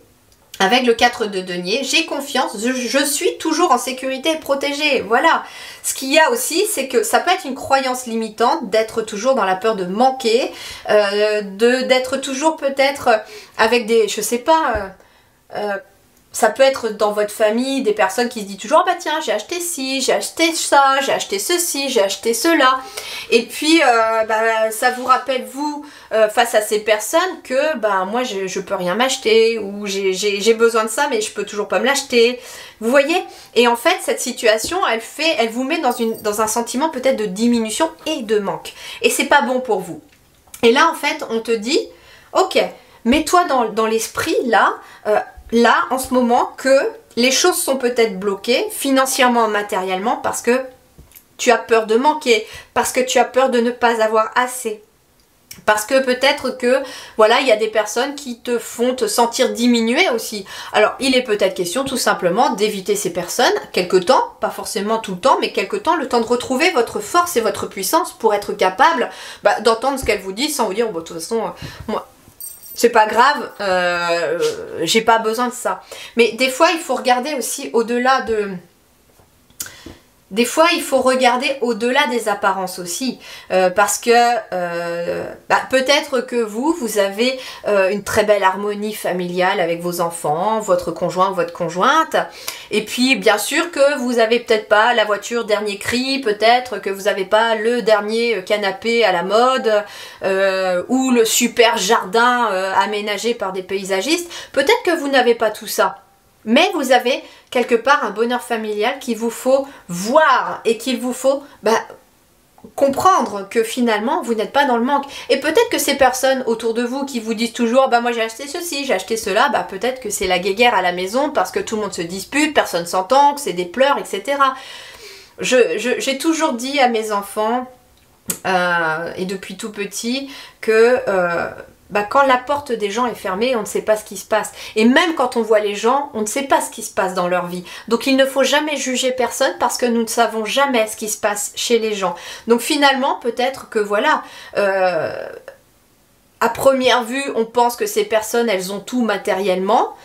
Avec le 4 de denier, j'ai confiance, je suis toujours en sécurité et protégée, voilà. Ce qu'il y a aussi, c'est que ça peut être une croyance limitante d'être toujours dans la peur de manquer, d'être toujours peut-être avec des, je sais pas, ça peut être dans votre famille des personnes qui se disent toujours, bah tiens, j'ai acheté ci, j'ai acheté ça, j'ai acheté ceci, j'ai acheté cela. Et puis, ça vous rappelle, vous, face à ces personnes, que moi, je peux rien m'acheter, ou j'ai besoin de ça, mais je peux toujours pas me l'acheter. Vous voyez? Et en fait, cette situation, elle vous met dans un sentiment peut-être de diminution et de manque. Et c'est pas bon pour vous. Et là, en fait, on te dit, ok, mets-toi dans l'esprit, là, en ce moment, que les choses sont peut-être bloquées, financièrement, matériellement, parce que tu as peur de manquer, parce que tu as peur de ne pas avoir assez. Parce que peut-être que, voilà, il y a des personnes qui te font te sentir diminué aussi. Alors, il est peut-être question tout simplement d'éviter ces personnes, quelque temps, pas forcément tout le temps, mais quelque temps, le temps de retrouver votre force et votre puissance pour être capable d'entendre ce qu'elles vous disent sans vous dire, bon, de toute façon, moi... c'est pas grave, j'ai pas besoin de ça. Mais des fois, il faut regarder aussi au-delà de... Des fois, il faut regarder au-delà des apparences aussi, parce que peut-être que vous avez une très belle harmonie familiale avec vos enfants, votre conjoint ou votre conjointe, et puis bien sûr que vous avez peut-être pas la voiture dernier cri, peut-être que vous n'avez pas le dernier canapé à la mode, ou le super jardin aménagé par des paysagistes, peut-être que vous n'avez pas tout ça. Mais vous avez quelque part un bonheur familial qu'il vous faut voir et qu'il vous faut comprendre que finalement vous n'êtes pas dans le manque. Et peut-être que ces personnes autour de vous qui vous disent toujours moi j'ai acheté ceci, j'ai acheté cela, peut-être que c'est la guéguerre à la maison parce que tout le monde se dispute, personne s'entend, que c'est des pleurs, etc. J'ai toujours dit à mes enfants et depuis tout petit que quand la porte des gens est fermée, on ne sait pas ce qui se passe. Et même quand on voit les gens, on ne sait pas ce qui se passe dans leur vie. Donc il ne faut jamais juger personne parce que nous ne savons jamais ce qui se passe chez les gens. Donc finalement, peut-être que voilà, à première vue, on pense que ces personnes, elles ont tout matériellement,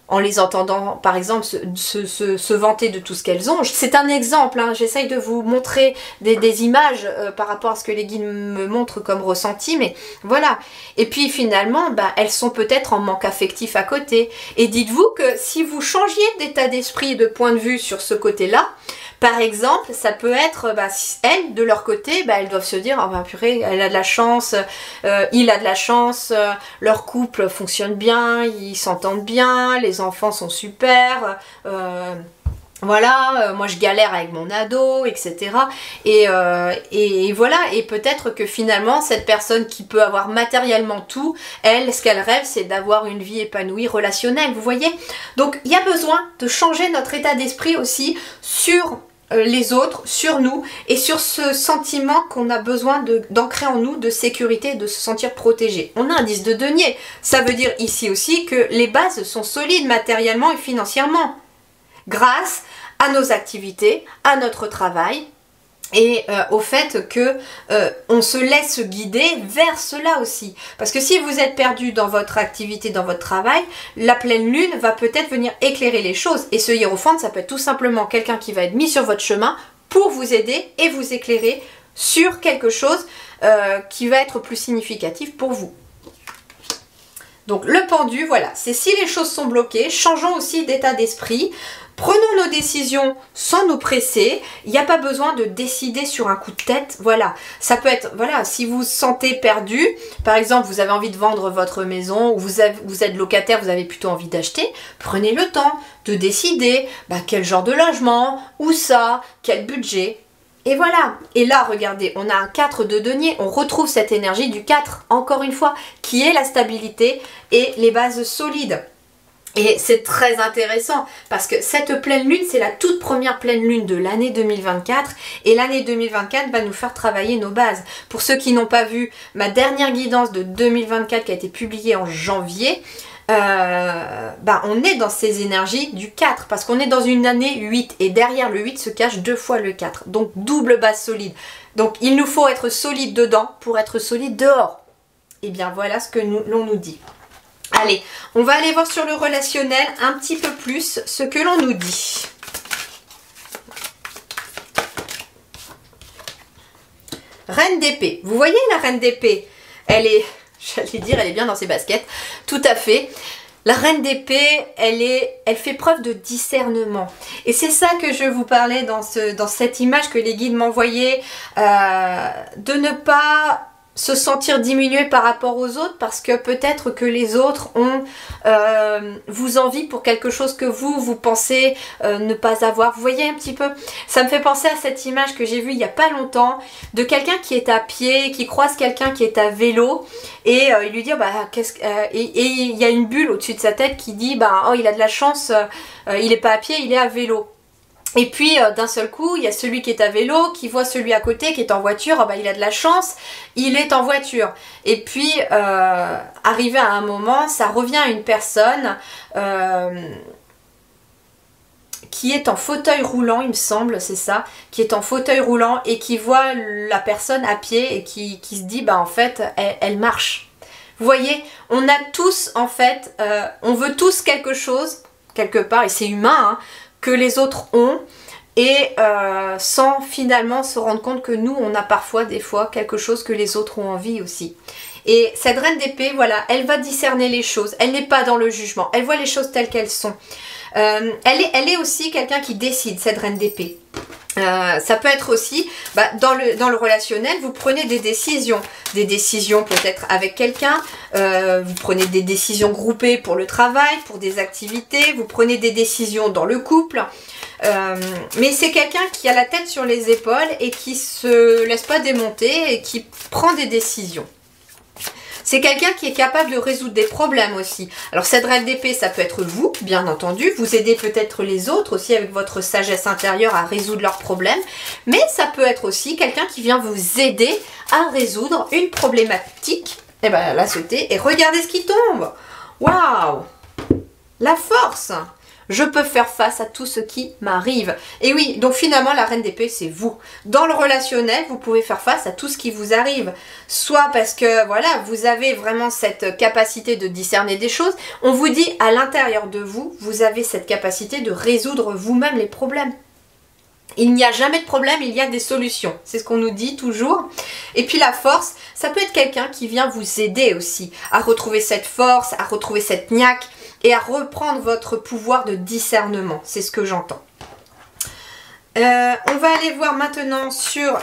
en les entendant par exemple se vanter de tout ce qu'elles ont. C'est un exemple, hein. J'essaye de vous montrer des images par rapport à ce que les guides me montrent comme ressenti, mais voilà. Et puis finalement, elles sont peut-être en manque affectif à côté. Et dites-vous que si vous changiez d'état d'esprit et de point de vue sur ce côté-là, par exemple, ça peut être, elles, de leur côté, elles doivent se dire, purée, elle a de la chance, il a de la chance, leur couple fonctionne bien, ils s'entendent bien, les enfants sont super, voilà, moi je galère avec mon ado, etc. Et voilà, et peut-être que finalement, cette personne qui peut avoir matériellement tout, elle, ce qu'elle rêve, c'est d'avoir une vie épanouie, relationnelle, vous voyez? Donc, il y a besoin de changer notre état d'esprit aussi sur les autres, sur nous, et sur ce sentiment qu'on a besoin d'ancrer en nous de sécurité, de se sentir protégé. On a un 10 de denier, ça veut dire ici aussi que les bases sont solides matériellement et financièrement, grâce à nos activités, à notre travail, et au fait que on se laisse guider vers cela aussi. Parce que si vous êtes perdu dans votre activité, dans votre travail, la pleine lune va peut-être venir éclairer les choses. Et ce hiérophante, ça peut être tout simplement quelqu'un qui va être mis sur votre chemin pour vous aider et vous éclairer sur quelque chose qui va être plus significatif pour vous. Donc le pendu, voilà, c'est si les choses sont bloquées, changeons aussi d'état d'esprit. Prenons nos décisions sans nous presser, il n'y a pas besoin de décider sur un coup de tête, voilà. Ça peut être, voilà, si vous vous sentez perdu, par exemple, vous avez envie de vendre votre maison, ou vous êtes locataire, vous avez plutôt envie d'acheter, prenez le temps de décider quel genre de logement, où ça, quel budget. Et voilà, et là regardez, on a un 4 de denier, on retrouve cette énergie du 4, encore une fois, qui est la stabilité et les bases solides. Et c'est très intéressant parce que cette pleine lune, c'est la toute première pleine lune de l'année 2024 et l'année 2024 va nous faire travailler nos bases. Pour ceux qui n'ont pas vu ma dernière guidance de 2024 qui a été publiée en janvier, on est dans ces énergies du 4 parce qu'on est dans une année 8 et derrière le 8 se cache 2 fois le 4, donc double base solide. Donc il nous faut être solide dedans pour être solide dehors. Et bien voilà ce que l'on nous dit. Allez, on va aller voir sur le relationnel un petit peu plus ce que l'on nous dit. Reine d'épée. Vous voyez la reine d'épée? Elle est, j'allais dire, elle est bien dans ses baskets. Tout à fait. La reine d'épée, elle fait preuve de discernement. Et c'est ça que je vous parlais dans cette image que les guides m'envoyaient, de ne pas se sentir diminué par rapport aux autres parce que peut-être que les autres ont vous envie pour quelque chose que vous pensez ne pas avoir. Vous voyez un petit peu, ça me fait penser à cette image que j'ai vue il n'y a pas longtemps de quelqu'un qui est à pied, qui croise quelqu'un qui est à vélo et il lui dit et il y a une bulle au-dessus de sa tête qui dit oh il a de la chance, il n'est pas à pied, il est à vélo. Et puis d'un seul coup, il y a celui qui est à vélo, qui voit celui à côté qui est en voiture, il a de la chance, il est en voiture. Et puis, arrivé à un moment, ça revient à une personne qui est en fauteuil roulant, il me semble, c'est ça, qui est en fauteuil roulant et qui voit la personne à pied et qui se dit, en fait, elle marche. Vous voyez, on a tous, en fait, on veut tous quelque chose, quelque part, et c'est humain, hein, que les autres ont et sans finalement se rendre compte que nous on a parfois des fois quelque chose que les autres ont envie aussi. Et cette reine d'épée, voilà, elle va discerner les choses, elle n'est pas dans le jugement, elle voit les choses telles qu'elles sont. Elle est aussi quelqu'un qui décide, cette reine d'épée. Ça peut être aussi dans le relationnel, vous prenez des décisions peut-être avec quelqu'un, vous prenez des décisions groupées pour le travail, pour des activités, vous prenez des décisions dans le couple, mais c'est quelqu'un qui a la tête sur les épaules et qui se laisse pas démonter et qui prend des décisions. C'est quelqu'un qui est capable de résoudre des problèmes aussi. Alors cette reine d'épée, ça peut être vous, bien entendu. Vous aidez peut-être les autres aussi avec votre sagesse intérieure à résoudre leurs problèmes. Mais ça peut être aussi quelqu'un qui vient vous aider à résoudre une problématique. Et la sautez et regardez ce qui tombe. Waouh! La force! Je peux faire face à tout ce qui m'arrive. Et oui, donc finalement, la reine d'épée, c'est vous. Dans le relationnel, vous pouvez faire face à tout ce qui vous arrive. Soit parce que, voilà, vous avez vraiment cette capacité de discerner des choses. On vous dit, à l'intérieur de vous, vous avez cette capacité de résoudre vous-même les problèmes. Il n'y a jamais de problème, il y a des solutions. C'est ce qu'on nous dit toujours. Et puis la force, ça peut être quelqu'un qui vient vous aider aussi à retrouver cette force, à retrouver cette niaque et à reprendre votre pouvoir de discernement. C'est ce que j'entends. On va aller voir maintenant sur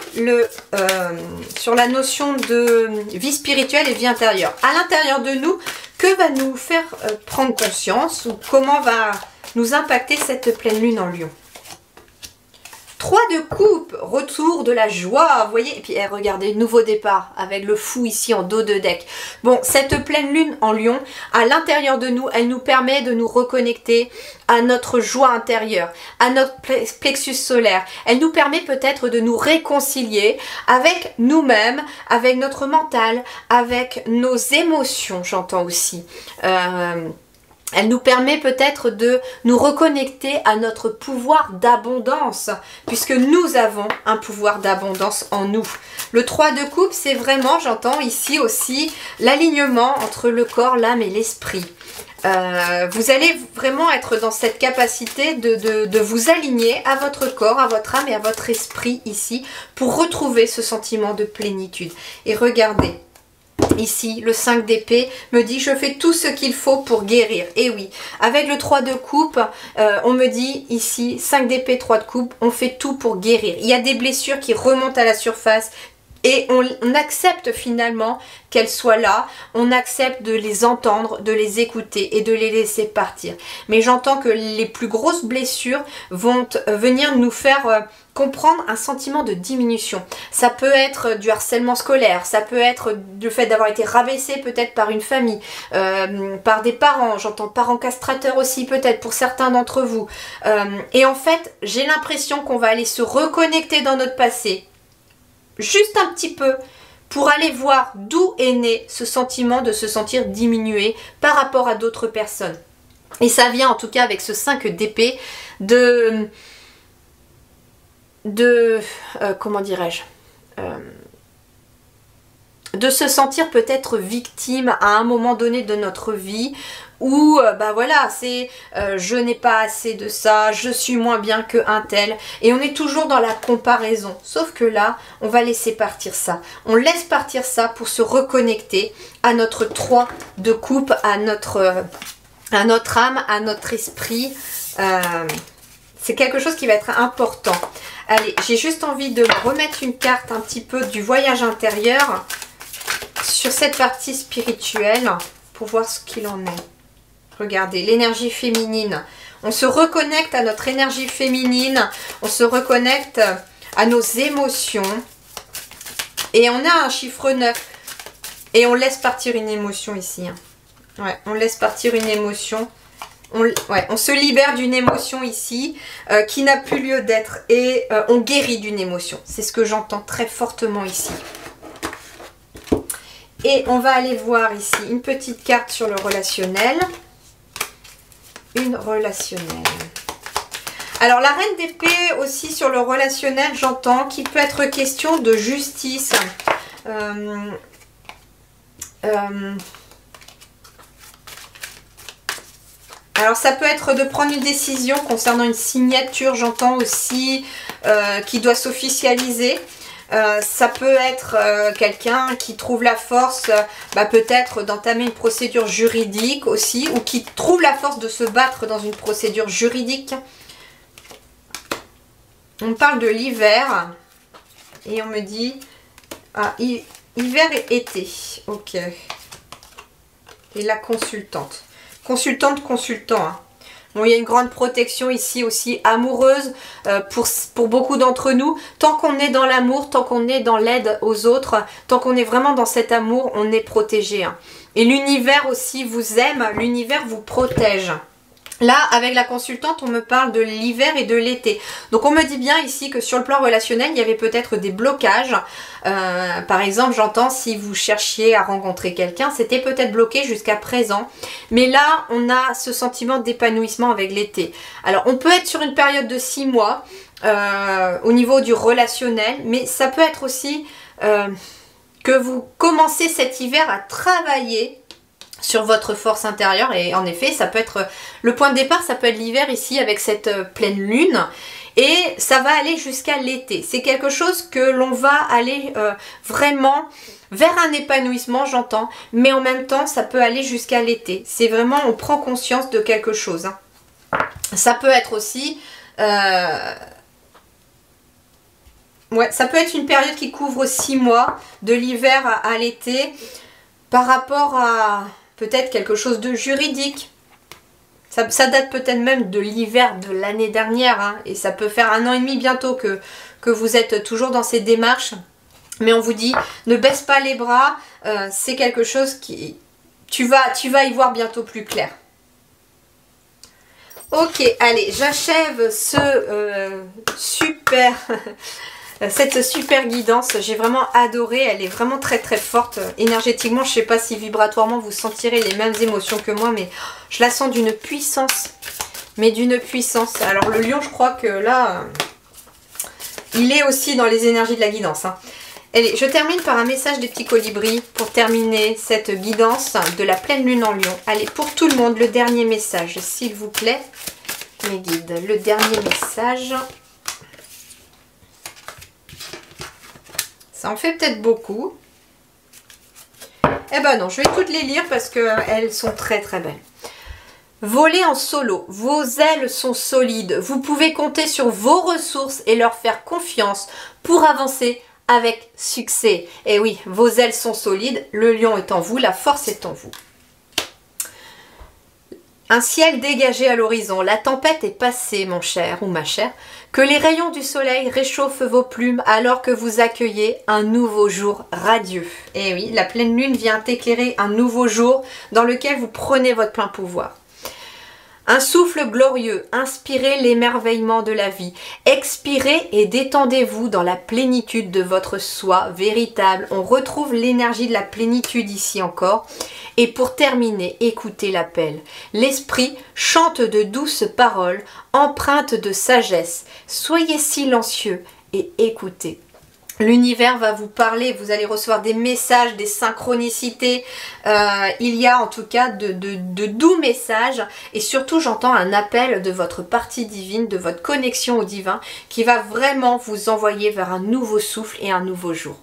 la notion de vie spirituelle et vie intérieure. À l'intérieur de nous, que va nous faire prendre conscience ou comment va nous impacter cette pleine lune en Lion? 3 de coupe, retour de la joie, vous voyez, et puis regardez, nouveau départ avec le fou ici en dos de deck. Bon, cette pleine lune en Lion, à l'intérieur de nous, elle nous permet de nous reconnecter à notre joie intérieure, à notre plexus solaire. Elle nous permet peut-être de nous réconcilier avec nous-mêmes, avec notre mental, avec nos émotions, j'entends aussi. Elle nous permet peut-être de nous reconnecter à notre pouvoir d'abondance, puisque nous avons un pouvoir d'abondance en nous. Le 3 de coupe, c'est vraiment, j'entends ici aussi, l'alignement entre le corps, l'âme et l'esprit. Vous allez vraiment être dans cette capacité de vous aligner à votre corps, à votre âme et à votre esprit ici, pour retrouver ce sentiment de plénitude. Et regardez. Ici, le 5 d'épée me dit je fais tout ce qu'il faut pour guérir. Et oui, avec le 3 de coupe, on me dit ici, 5 d'épée, 3 de coupe, on fait tout pour guérir. Il y a des blessures qui remontent à la surface et on accepte finalement qu'elles soient là. On accepte de les entendre, de les écouter et de les laisser partir. Mais j'entends que les plus grosses blessures vont venir nous faire comprendre un sentiment de diminution. Ça peut être du harcèlement scolaire, ça peut être le fait d'avoir été rabaissé peut-être par une famille, par des parents, j'entends parents castrateurs aussi peut-être pour certains d'entre vous. Et en fait, j'ai l'impression qu'on va aller se reconnecter dans notre passé, juste un petit peu, pour aller voir d'où est né ce sentiment de se sentir diminué par rapport à d'autres personnes. Et ça vient en tout cas avec ce 5 d'épée comment dirais-je, de se sentir peut-être victime à un moment donné de notre vie où voilà, c'est je n'ai pas assez de ça, je suis moins bien que un tel, et on est toujours dans la comparaison. Sauf que là, on va laisser partir ça. On laisse partir ça pour se reconnecter à notre 3 de coupe, à notre à notre âme, à notre esprit. C'est quelque chose qui va être important. Allez, j'ai juste envie de remettre une carte un petit peu du voyage intérieur sur cette partie spirituelle pour voir ce qu'il en est. Regardez, l'énergie féminine. On se reconnecte à notre énergie féminine. On se reconnecte à nos émotions. Et on a un chiffre 9. Et on laisse partir une émotion ici. Ouais, on laisse partir une émotion. On se libère d'une émotion ici qui n'a plus lieu d'être. Et on guérit d'une émotion. C'est ce que j'entends très fortement ici. Et on va aller voir ici une petite carte sur le relationnel. Une relationnelle. Alors la reine d'épée aussi sur le relationnel, j'entends qu'il peut être question de justice. Alors ça peut être de prendre une décision concernant une signature, j'entends aussi, qui doit s'officialiser. Ça peut être quelqu'un qui trouve la force peut-être d'entamer une procédure juridique aussi, ou qui trouve la force de se battre dans une procédure juridique. On parle de l'hiver et on me dit hiver et été. Ok. Et la consultante. Consultant. Hein. Bon, il y a une grande protection ici aussi amoureuse pour beaucoup d'entre nous. Tant qu'on est dans l'amour, tant qu'on est dans l'aide aux autres, tant qu'on est vraiment dans cet amour, on est protégé. Hein. Et l'univers aussi vous aime, l'univers vous protège. Là, avec la consultante, on me parle de l'hiver et de l'été. Donc, on me dit bien ici que sur le plan relationnel, il y avait peut-être des blocages. Par exemple, j'entends si vous cherchiez à rencontrer quelqu'un, c'était peut-être bloqué jusqu'à présent. Mais là, on a ce sentiment d'épanouissement avec l'été. Alors, on peut être sur une période de 6 mois au niveau du relationnel, mais ça peut être aussi que vous commencez cet hiver à travailler sur votre force intérieure. Et en effet, ça peut être le point de départ, ça peut être l'hiver ici avec cette pleine lune, et ça va aller jusqu'à l'été. C'est quelque chose que l'on va aller vraiment vers un épanouissement, j'entends, mais en même temps ça peut aller jusqu'à l'été. C'est vraiment, on prend conscience de quelque chose, hein. Ça peut être aussi ça peut être une période qui couvre 6 mois, de l'hiver à l'été, par rapport à peut-être quelque chose de juridique. Ça date peut-être même de l'hiver de l'année dernière, hein, et ça peut faire 1 an et demi bientôt que vous êtes toujours dans ces démarches. Mais on vous dit, ne baisse pas les bras, c'est quelque chose qui... Tu vas y voir bientôt plus clair. Ok, allez, j'achève cette super guidance. J'ai vraiment adoré, elle est vraiment très très forte énergétiquement. Je ne sais pas si vibratoirement vous sentirez les mêmes émotions que moi, mais je la sens d'une puissance, Alors le lion, je crois que là, il est aussi dans les énergies de la guidance, hein. Allez, je termine par un message des petits colibris pour terminer cette guidance de la pleine lune en lion. Allez, pour tout le monde, le dernier message, s'il vous plaît, mes guides, le dernier message. Ça en fait peut-être beaucoup. Eh ben non, je vais toutes les lire parce qu'elles sont très très belles. Volez en solo, vos ailes sont solides. Vous pouvez compter sur vos ressources et leur faire confiance pour avancer avec succès. Et oui, vos ailes sont solides, le lion est en vous, la force est en vous. Un ciel dégagé à l'horizon, la tempête est passée, mon cher ou ma chère. Que les rayons du soleil réchauffent vos plumes alors que vous accueillez un nouveau jour radieux. Et oui, la pleine lune vient éclairer un nouveau jour dans lequel vous prenez votre plein pouvoir. Un souffle glorieux, inspirez l'émerveillement de la vie. Expirez et détendez-vous dans la plénitude de votre soi véritable. On retrouve l'énergie de la plénitude ici encore. Et pour terminer, écoutez l'appel. L'esprit chante de douces paroles, empreintes de sagesse. Soyez silencieux et écoutez. L'univers va vous parler, vous allez recevoir des messages, des synchronicités. Il y a en tout cas de doux messages. Et surtout, j'entends un appel de votre partie divine, de votre connexion au divin, qui va vraiment vous envoyer vers un nouveau souffle et un nouveau jour.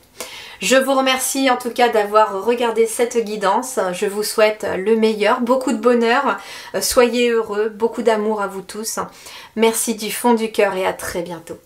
Je vous remercie en tout cas d'avoir regardé cette guidance. Je vous souhaite le meilleur, beaucoup de bonheur, soyez heureux, beaucoup d'amour à vous tous. Merci du fond du cœur et à très bientôt.